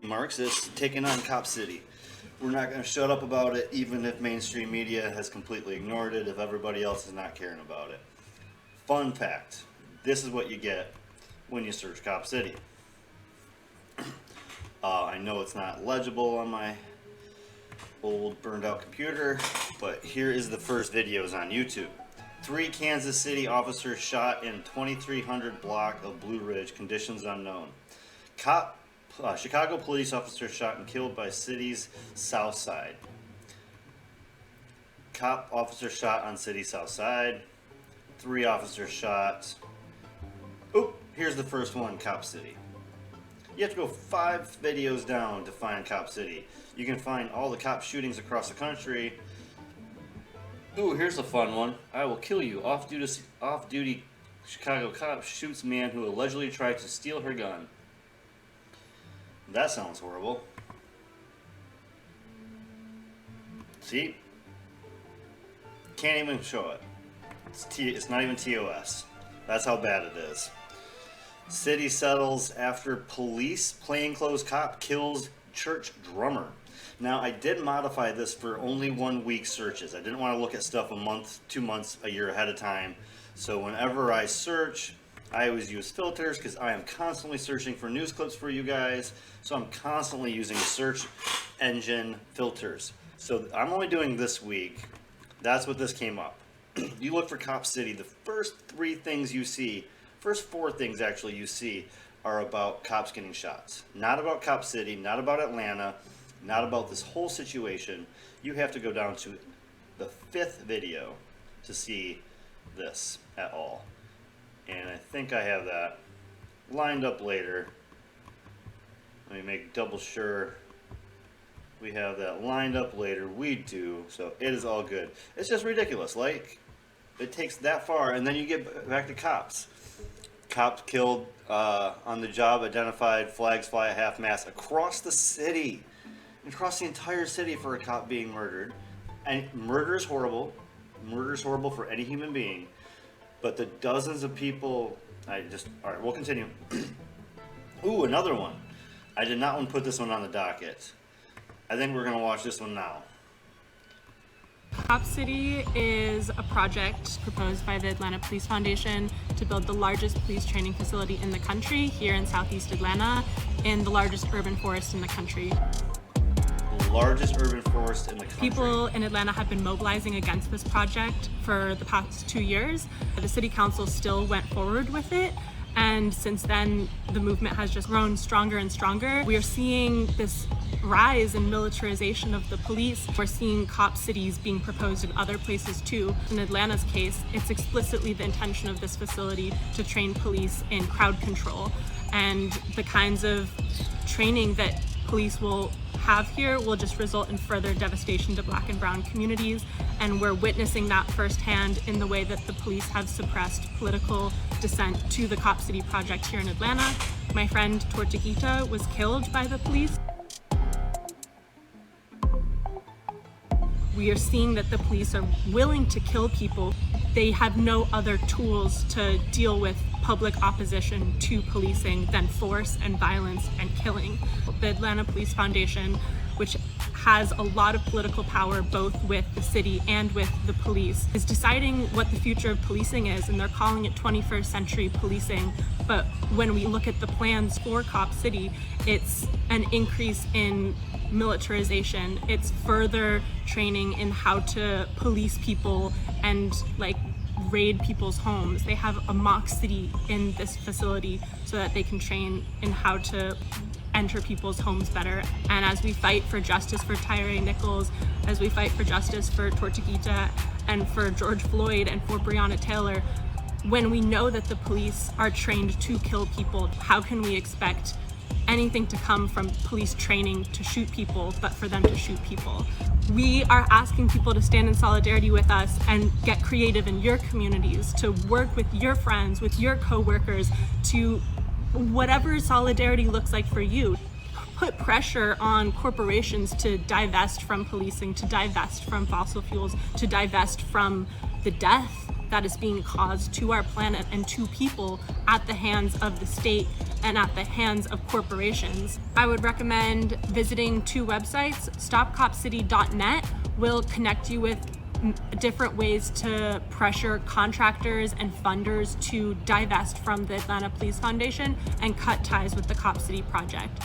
Marxists taking on Cop City. We're not going to shut up about it, even if mainstream media has completely ignored it, if everybody else is not caring about it. Fun fact, this is what you get when you search Cop City. I know it's not legible on my old burned out computer, but here is the first videos on YouTube. 3 Kansas City officers shot in 2300 block of Blue Ridge, conditions unknown. Chicago police officer shot and killed by city's south side. Cop officer shot on city south side. 3 officers shot. Oh, here's the first one, Cop City. You have to go 5 videos down to find Cop City. You can find all the cop shootings across the country. Ooh, here's a fun one. I will kill you. Off-duty Chicago cop shoots man who allegedly tried to steal her gun. That sounds horrible. See? Can't even show it. It's not even TOS. That's how bad it is. City settles after police plainclothes cop kills church drummer. Now, I did modify this for only 1 week searches. I didn't want to look at stuff a month, 2 months, a year ahead of time. So whenever I search, I always use filters because I am constantly searching for news clips for you guys. So I'm constantly using search engine filters. So I'm only doing this week. That's what this came up. You look for Cop City, the first 3 things you see, first 4 things actually you see are about cops getting shots. Not about Cop City, not about Atlanta, not about this whole situation. You have to go down to the 5th video to see this at all. And I think I have that lined up later. Let me make double sure we have that lined up later. We do, so it is all good. It's just ridiculous. Like, it takes that far, and then you get back to cops. Cops killed on the job, identified, flags fly at half-mast across the city. Across the entire city for a cop being murdered. And murder is horrible. Murder is horrible for any human being. But the dozens of people, alright, we'll continue. Ooh, another one. I did not want to put this one on the docket. I think we're going to watch this one now. Cop City is a project proposed by the Atlanta Police Foundation to build the largest police training facility in the country here in Southeast Atlanta, in the largest urban forest in the country. The largest urban forest in the country. People in Atlanta have been mobilizing against this project for the past 2 years. The city council still went forward with it, and since then the movement has just grown stronger and stronger. We are seeing this rise in militarization of the police. We're seeing cop cities being proposed in other places too. In Atlanta's case, it's explicitly the intention of this facility to train police in crowd control, and the kinds of training that police will have here will just result in further devastation to Black and brown communities, and we're witnessing that firsthand in the way that the police have suppressed political dissent to the Cop City project here in Atlanta. My friend Tortuguita was killed by the police. We are seeing that the police are willing to kill people. They have no other tools to deal with public opposition to policing than force and violence and killing. The Atlanta Police Foundation, which has a lot of political power both with the city and with the police, is deciding what the future of policing is, and they're calling it 21st century policing. But when we look at the plans for Cop City, it's an increase in militarization. It's further training in how to police people and raid people's homes. They have a mock city in this facility so that they can train in how to enter people's homes better. And as we fight for justice for Tyre Nichols, as we fight for justice for Tortuguita and for George Floyd and for Breonna Taylor, when we know that the police are trained to kill people, how can we expect anything to come from police training to shoot people, but for them to shoot people? We are asking people to stand in solidarity with us and get creative in your communities, to work with your friends, with your coworkers, to whatever solidarity looks like for you. Put pressure on corporations to divest from policing, to divest from fossil fuels, to divest from the death that is being caused to our planet and to people at the hands of the state and at the hands of corporations. I would recommend visiting 2 websites. StopCopCity.net will connect you with different ways to pressure contractors and funders to divest from the Atlanta Police Foundation and cut ties with the Cop City project.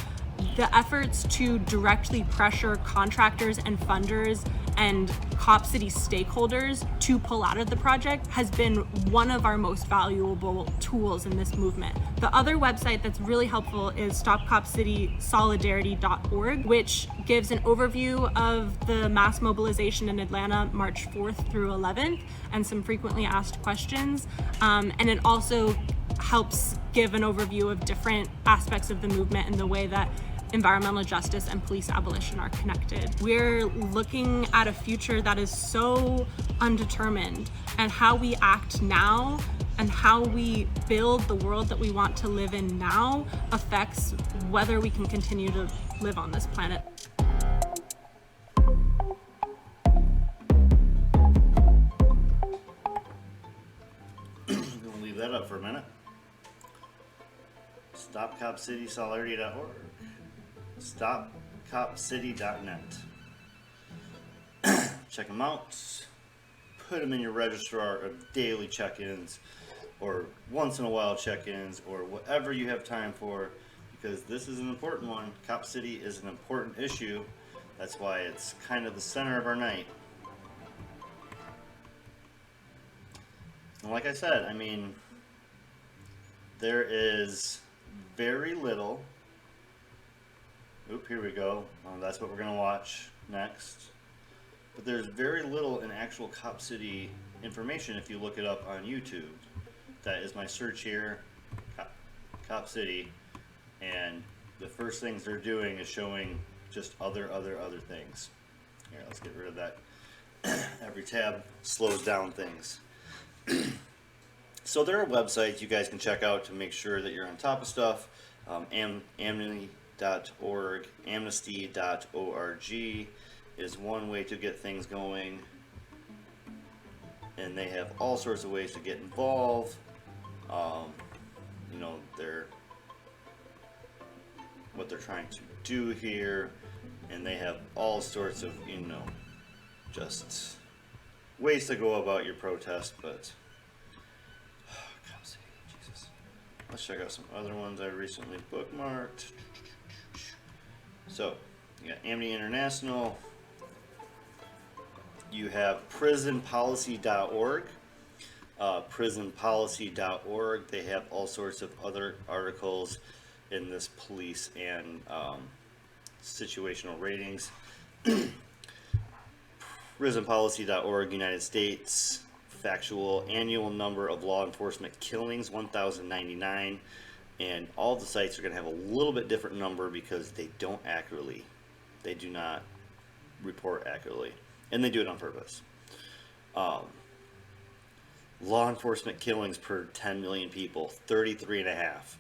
The efforts to directly pressure contractors and funders and Cop City stakeholders to pull out of the project has been one of our most valuable tools in this movement. The other website that's really helpful is stopcopcitysolidarity.org, which gives an overview of the mass mobilization in Atlanta March 4th through 11th and some frequently asked questions. And it also helps give an overview of different aspects of the movement and the way that environmental justice and police abolition are connected. We're looking at a future that is so undetermined, and how we act now and how we build the world that we want to live in now affects whether we can continue to live on this planet. We'll leave that up for a minute. StopCopCitySolidarity.org. StopCopCity.net. Check them out. Put them in your registrar of daily check-ins, or once in a while check-ins, or whatever you have time for, because this is an important one. Cop City is an important issue. That's why it's kind of the center of our night. And like I said, I mean, there is very little. Oop, here we go. That's what we're going to watch next. But there's very little in actual Cop City information if you look it up on YouTube. That is my search here, Cop City, and the first things they're doing is showing just other things. Here, let's get rid of that. Every tab slows down things. So there are websites you guys can check out to make sure that you're on top of stuff. Amnesty.org, amnesty.org is one way to get things going, and they have all sorts of ways to get involved. You know, what they're trying to do here, and they have all sorts of, you know, just ways to go about your protest. But Jesus, let's check out some other ones I recently bookmarked. So you got Amnesty International. You have prisonpolicy.org. Prisonpolicy.org. They have all sorts of other articles in this police and situational ratings. Prisonpolicy.org, United States, factual annual number of law enforcement killings, 1,099. And all the sites are going to have a little bit different number because they do not report accurately. And they do it on purpose. Law enforcement killings per 10 million people, 33.5.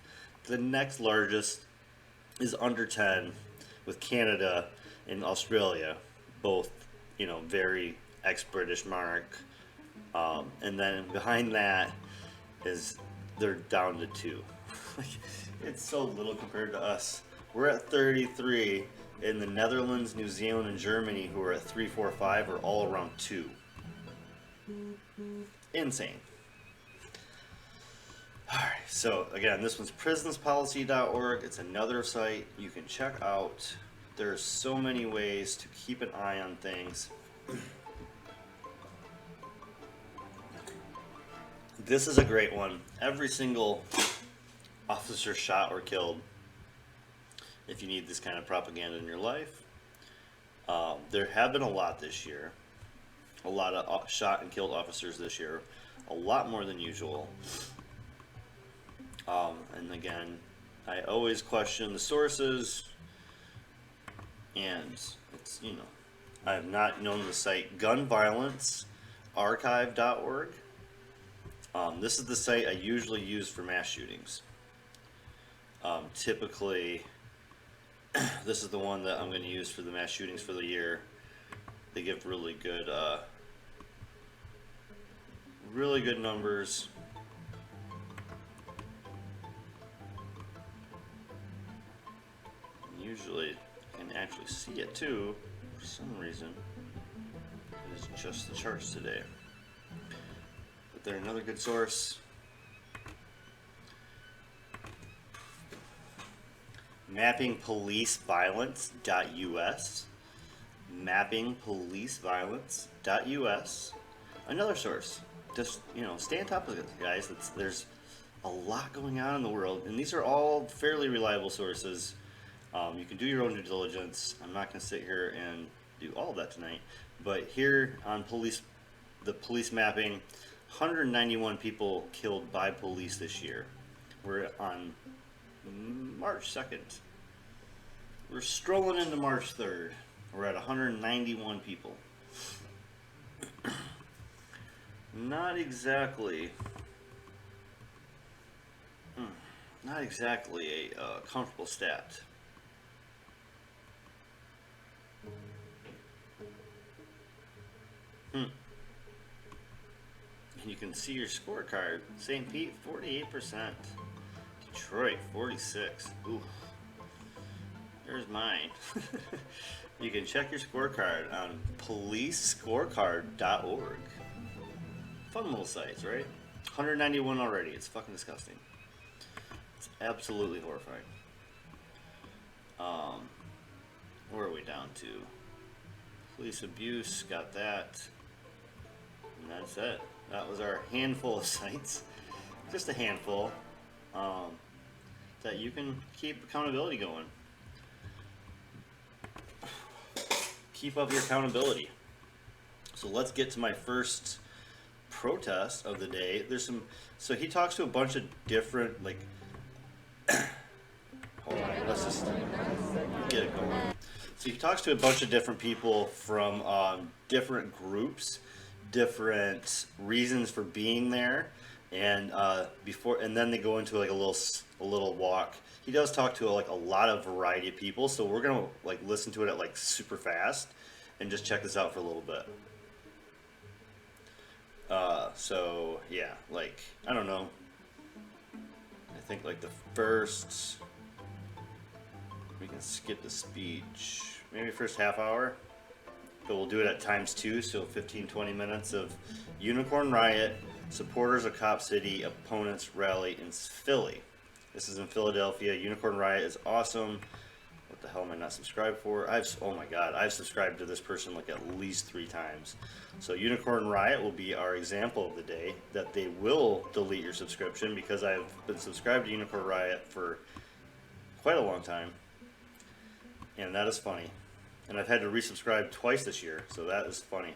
The next largest is under 10, with Canada and Australia, both, you know, very ex-British mark. And then behind that is, they're down to 2. It's so little compared to us. We're at 33. In the Netherlands, New Zealand, and Germany, who are at 3, 4, 5, are all around 2. Insane. Alright, so again, this one's prisonspolicy.org. It's another site you can check out. There's so many ways to keep an eye on things. This is a great one. Every single officer shot or killed. If you need this kind of propaganda in your life. There have been a lot this year. A lot of shot and killed officers this year. A lot more than usual. And again, I always question the sources. And it's, you know, I have not known the site gunviolencearchive.org. This is the site I usually use for mass shootings. Typically, this is the one that I'm going to use for the mass shootings for the year. They give really good really good numbers. Usually you can actually see it too. For some reason, it is just the charts today. But they're another good source. Mappingpoliceviolence.us. Mappingpoliceviolence.us. Another source. Just, stay on top of it, guys. There's a lot going on in the world, and these are all fairly reliable sources. You can do your own due diligence. I'm not going to sit here and do all of that tonight, but here on the police mapping, 191 people killed by police this year. We're on March 2nd. We're strolling into March 3rd. We're at 191 people. Not exactly a comfortable stat. And you can see your scorecard. St. Pete, 48%. Detroit, 46%. Ooh. There's mine. You can check your scorecard on policescorecard.org. Fun little sites, right? 191 already. It's fucking disgusting. It's absolutely horrifying. Where are we down to? Police abuse, got that. And that's it. That was our handful of sites. Just a handful that you can keep accountability going. Keep up your accountability. So let's get to my first protest of the day. So he talks to a bunch of different, hold on, let's just get it going. So he talks to a bunch of different people from different groups, different reasons for being there, and then they go into a little walk. He does talk to a lot of variety of people, so we're gonna listen to it at super fast and just check this out for a little bit. So yeah, I don't know. I think the first, we can skip the speech, maybe first half hour, but we'll do it at ×2, so 15-20 minutes of Unicorn Riot, supporters of Cop City, opponents rally in Philly. This is in Philadelphia. Unicorn Riot is awesome. What the hell am I not subscribed for? Oh my god, I've subscribed to this person at least 3 times. So Unicorn Riot will be our example of the day, that they will delete your subscription, because I've been subscribed to Unicorn Riot for quite a long time. And that is funny. And I've had to resubscribe twice this year, so that is funny.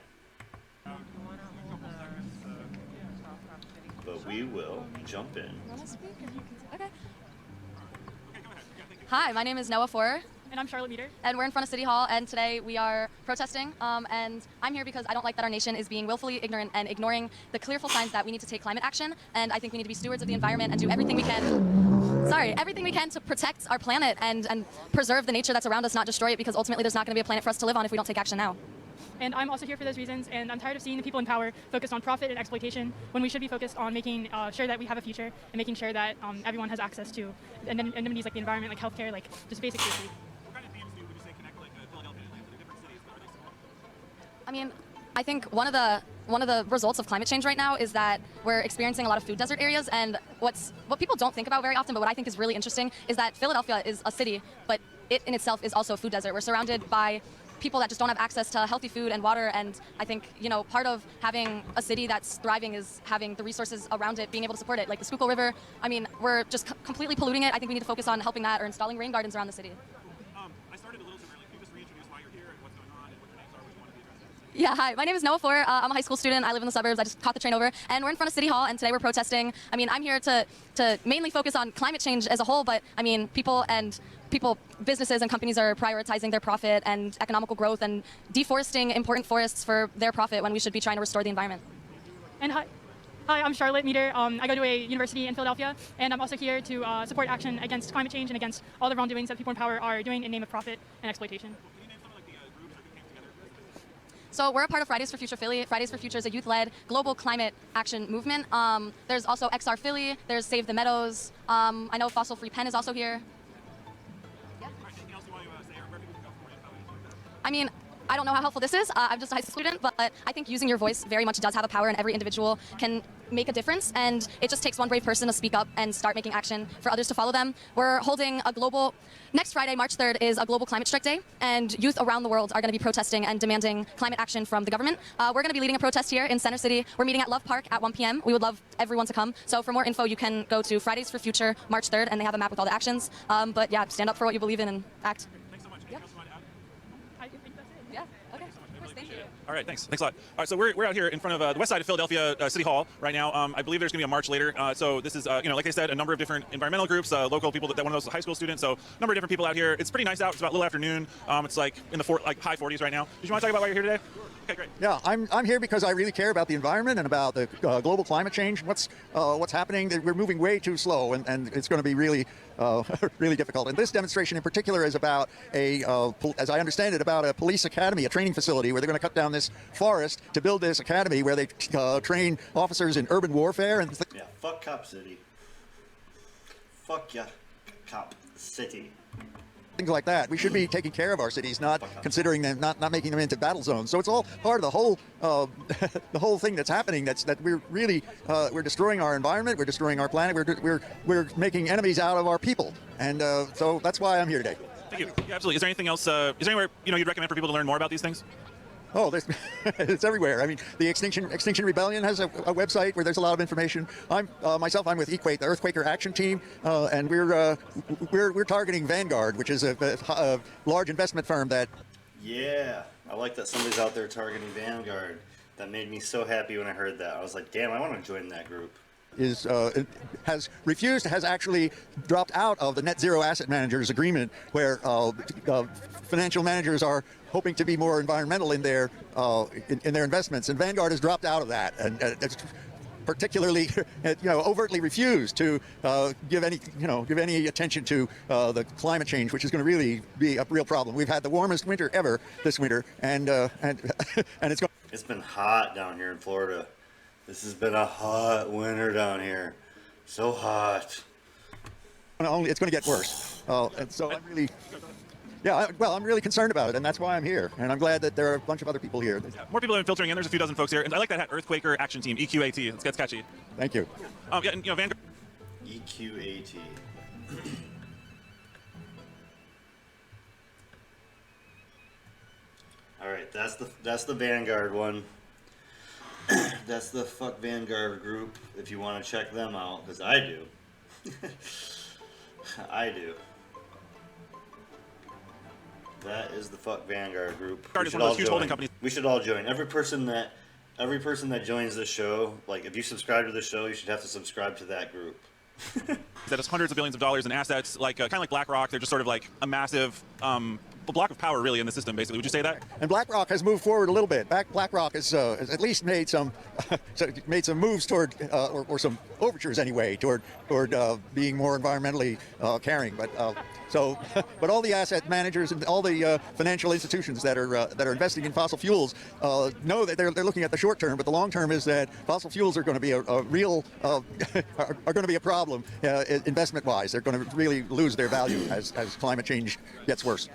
But we will jump in. Okay. Hi, my name is Noah Forer. And I'm Charlotte Meter. And we're in front of City Hall, and today we are protesting. And I'm here because I don't like that our nation is being willfully ignorant and ignoring the clearful signs that we need to take climate action. And I think we need to be stewards of the environment and do everything we can to protect our planet and preserve the nature that's around us, not destroy it, because ultimately there's not going to be a planet for us to live on if we don't take action now. And I'm also here for those reasons, and I'm tired of seeing the people in power focused on profit and exploitation when we should be focused on making sure that we have a future and making sure that everyone has access to amenities like the environment, like healthcare, just basic safety. What kind of themes would you say connect Philadelphia and Atlanta to different cities? What are they similar? I mean, I think one of the results of climate change right now is that we're experiencing a lot of food desert areas, and what people don't think about very often, but what I think is really interesting, is that Philadelphia is a city, but it in itself is also a food desert. We're surrounded by people that just don't have access to healthy food and water, and I think part of having a city that's thriving is having the resources around it, being able to support it, like the Schuylkill River. I mean, we're just completely polluting it. I think we need to focus on helping that or installing rain gardens around the city. I started a little too early. Can you just reintroduce why you're here and what's going on and what your names are, what you want to be addressed? Yeah, hi. My name is Noah Forer. I'm a high school student. I live in the suburbs. I just caught the train over, and we're in front of City Hall, and today we're protesting. I mean, I'm here to mainly focus on climate change as a whole, but I mean, businesses and companies are prioritizing their profit and economical growth and deforesting important forests for their profit when we should be trying to restore the environment. And hi, I'm Charlotte Meter. I go to a university in Philadelphia, and I'm also here to support action against climate change and against all the wrongdoings that people in power are doing in name of profit and exploitation. Can you name some of the groups or who came together? So we're a part of Fridays for Future Philly. Fridays for Future is a youth-led global climate action movement. There's also XR Philly. There's Save the Meadows. I know Fossil Free Penn is also here. Yeah. Anything else you want to say, or where people can go for more info, anything like that? I mean, I don't know how helpful this is. I'm just a high school student, but I think using your voice very much does have a power, and every individual can make a difference. And it just takes one brave person to speak up and start making action for others to follow them. We're holding a global, next Friday, March 3rd, is a global climate strike day, and youth around the world are going to be protesting and demanding climate action from the government. We're going to be leading a protest here in Center City. We're meeting at Love Park at 1 p.m. We would love everyone to come. So for more info, you can go to Fridays for Future, March 3rd, and they have a map with all the actions. But yeah, stand up for what you believe in and act. Thanks so much. Yeah. Anything else you want to add? I think that's it. Yeah, okay. Of course, thank you. All right, thanks a lot. All right, so we're out here in front of the west side of Philadelphia City Hall right now. I believe there's going to be a march later. So this is, like I said, a number of different environmental groups, local people that one of those high school students. So a number of different people out here. It's pretty nice out. It's about a little afternoon. It's like in the high 40s right now. Did you want to talk about why you're here today? Okay, great. Yeah, I'm here because I really care about the environment and about the global climate change. What's happening? We're moving way too slow, and it's going to be really really difficult. And this demonstration in particular is about as I understand it, about a police academy, a training facility where they're going to cut down this forest to build this academy where they train officers in urban warfare. And Yeah, fuck Cop City. Fuck yeah, Cop City. things like that. We should be taking care of our cities, not considering them, not making them into battle zones. So it's all part of the whole the whole thing that's happening. That we're really we're destroying our environment, we're destroying our planet, we're making enemies out of our people, and so that's why I'm here today. Thank you. Yeah, absolutely. Is there anything else? Is there anywhere you'd recommend for people to learn more about these things? Oh, it's everywhere. I mean, the Extinction Rebellion has a website where there's a lot of information. I'm with Equate, the Earthquaker Action Team, and we're targeting Vanguard, which is a large investment firm that. Yeah, I like that somebody's out there targeting Vanguard. That made me so happy when I heard that. I was like, damn, I want to join that group. Has actually dropped out of the Net Zero Asset Managers Agreement, where financial managers are hoping to be more environmental in their investments, and Vanguard has dropped out of that, and it's particularly overtly refused to give any attention to the climate change, which is going to really be a real problem. We've had the warmest winter ever this winter, and It's been hot down here in Florida. This has been a hot winter down here. So hot. It's going to get worse. And so I'm really, I'm really concerned about it, and that's why I'm here. And I'm glad that there are a bunch of other people here. Yeah, more people have been filtering in. There's a few dozen folks here. And I like that hat, Earthquaker Action Team, EQAT. It's catchy. Thank you. Yeah, and Vanguard. EQAT. All right, that's the Vanguard one. That's the fuck Vanguard group. If you want to check them out, because I do. I do. That is the fuck Vanguard group. Vanguard is one of those huge holding companies. We should all join. Every person that joins this show, like if you subscribe to the show, you should have to subscribe to that group. That has hundreds of billions of dollars in assets, like kind of like BlackRock. They're just sort of like a massive block of power, really, in the system. Basically, would you say that? And BlackRock has moved forward a little bit. BlackRock has at least made some moves toward, or some overtures anyway, toward being more environmentally caring. But but all the asset managers and all the financial institutions that are investing in fossil fuels know that they're looking at the short term, but the long term is that fossil fuels are going to be a real are going to be a problem investment-wise. They're going to really lose their value as climate change gets worse.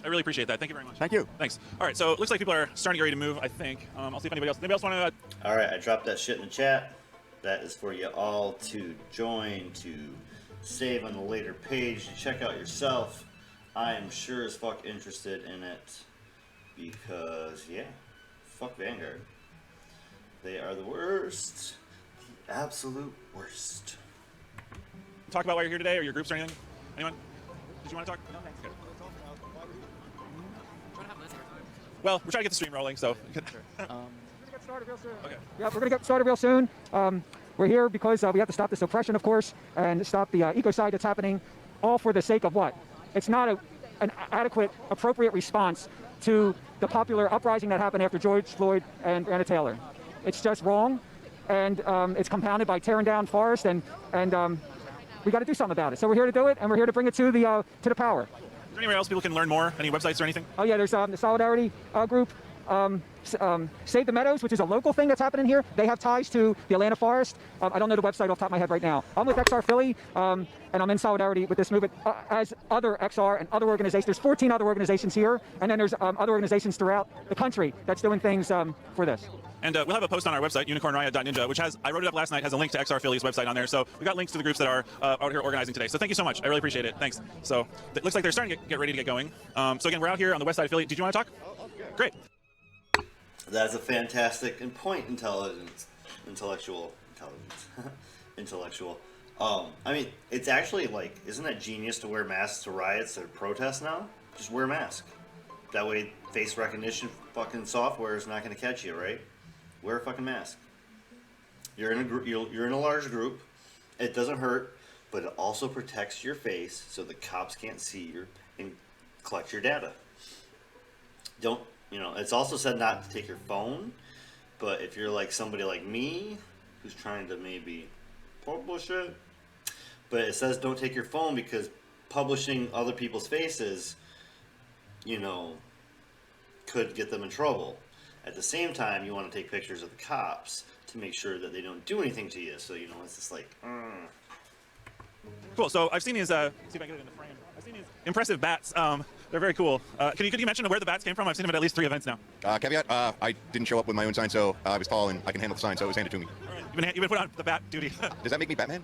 I really appreciate that. Thank you very much. Thank you. Thanks. All right, so it looks like people are starting to get ready to move, I think. I'll see if anybody else want to... All right, I dropped that shit in the chat. That is for you all to join, to save on the later page, to check out yourself. I am sure as fuck interested in it because, yeah, fuck Vanguard. They are the worst. The absolute worst. Talk about why you're here today, or your groups or anything? Anyone? Did you want to talk? No, thanks. Okay. Well, we're trying to get the stream rolling, so. We're going to get started real soon. Okay. Yeah, we're going to get started real soon. We're here because we have to stop this oppression, of course, and stop the ecocide that's happening, all for the sake of what? It's not an adequate, appropriate response to the popular uprising that happened after George Floyd and Breonna Taylor. It's just wrong, and it's compounded by tearing down forests, and we got to do something about it. So we're here to do it, and we're here to bring it to the power. Is there anywhere else people can learn more? Any websites or anything? Oh yeah, there's the Solidarity group. Save the Meadows, which is a local thing that's happening here. They have ties to the Atlanta Forest. I don't know the website off the top of my head right now. I'm with XR Philly, and I'm in solidarity with this movement, as other XR and other organizations. There's 14 other organizations here, and then there's other organizations throughout the country that's doing things for this. And we'll have a post on our website, unicornriot.ninja, which has, I wrote it up last night, has a link to XR Philly's website on there. So we got links to the groups that are out here organizing today. So thank you so much. I really appreciate it. Thanks. So it looks like they're starting to get ready to get going. So again, we're out here on the west side of Philly. Did you want to talk? Great. That's a fantastic and point intellectual. I mean, it's actually like, isn't that genius to wear masks to riots or protests now? Just wear a mask. That way, face recognition fucking software is not going to catch you, right? Wear a fucking mask. You're in a group. You're in a large group. It doesn't hurt, but it also protects your face so the cops can't see you and collect your data. Don't. It's also said not to take your phone, but if you're like somebody like me who's trying to maybe publish it, but it says don't take your phone because publishing other people's faces, could get them in trouble. At the same time, you want to take pictures of the cops to make sure that they don't do anything to you. So, it's just like, Cool. So I've seen these, see if I can get it in the frame. I've seen these impressive bats. They're very cool. Could you mention where the bats came from? I've seen them at least 3 events now. Caveat, I didn't show up with my own sign, so I was tall and I can handle the sign, so it was handed to me. All right. You've been put on the bat duty. Does that make me Batman?